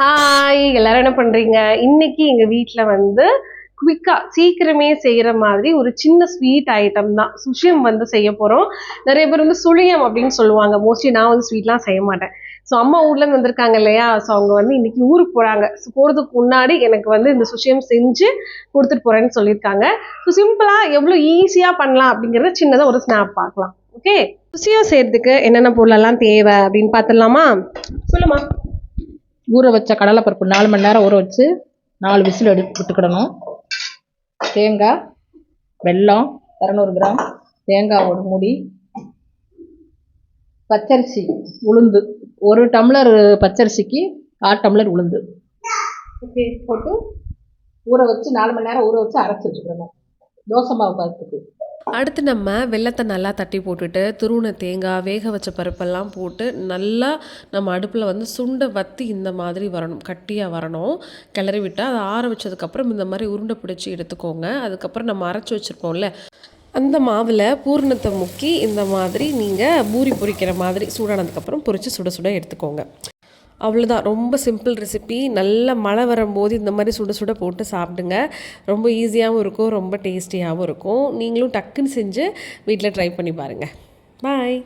Hi எல்லாரும் என்ன பண்றீங்க? இன்னைக்கு எங்க வீட்ல வந்து குவிக்கா சீக்கிரமே செய்யற மாதிரி ஒரு சின்ன ஸ்வீட் ஐட்டம் தான் சுஷியம் வந்து செய்ய போறோம். நிறைய பேர் வந்து சுழியம் அப்படின்னு சொல்லுவாங்க. மோஸ்ட்லி நான் வந்து ஸ்வீட்லாம் செய்ய மாட்டேன். ஸோ அம்மா ஊர்ல இருந்து வந்திருக்காங்க இல்லையா? ஸோ அவங்க வந்து இன்னைக்கு ஊருக்கு போறாங்க. ஸோ போறதுக்கு முன்னாடி எனக்கு வந்து இந்த சுஷியம் செஞ்சு கொடுத்துட்டு போறேன்னு சொல்லியிருக்காங்க. ஸோ சிம்பிளா எவ்வளோ ஈஸியா பண்ணலாம் அப்படிங்கறத சின்னதா ஒரு ஸ்னாப் பார்க்கலாம். ஓகே, சுஷியம் செய்யறதுக்கு என்னென்ன பொருளெல்லாம் தேவை அப்படின்னு பார்த்துடலாமா? சொல்லுமா. ஊற வச்ச கடலைப்பருப்பு 4 மணி நேரம் ஊற வச்சு 4 விசில் விட்டுக்கிடணும். தேங்காய், வெல்லம் 200 கிராம், தேங்காய் ஒரு மூடி, பச்சரிசி உளுந்து 1 டம்ளர் பச்சரிசிக்கு 1/4 டம்ளர் உளுந்து ஓகே போட்டு ஊற வச்சு 4 மணி நேரம் ஊற வச்சு அரைச்சி வச்சுக்கிடணும் தோசை மாவு பதத்துக்கு. அடுத்து நம்ம வெல்லத்தை நல்லா தட்டி போட்டுட்டு துருவின தேங்காய் வேக வச்ச பருப்பெல்லாம் போட்டு நல்லா நம்ம அடுப்பில் வந்து சுண்டை வற்றி இந்த மாதிரி வரணும், கட்டியாக வரணும். கிளறி விட்டால் அதை ஆற வச்சதுக்கப்புறம் இந்த மாதிரி உருண்டை பிடிச்சி எடுத்துக்கோங்க. அதுக்கப்புறம் நம்ம அரைச்சி வச்சுருப்போம்ல அந்த மாவில் பூரணத்தை முக்கி இந்த மாதிரி நீங்கள் பூரி பொரிக்கிற மாதிரி சூடானதுக்கப்புறம் பொரித்து சுட சுட எடுத்துக்கோங்க. அவ்வளோதான், ரொம்ப சிம்பிள் ரெசிபி. நல்ல மழை வரும்போது இந்த மாதிரி சுட சுட போட்டு சாப்பிடுங்க. ரொம்ப ஈஸியாகவும் இருக்கும், ரொம்ப டேஸ்டியாகவும் இருக்கும். நீங்களும் டக்குன்னு செஞ்சு வீட்டில் ட்ரை பண்ணி பாருங்கள். பாய்.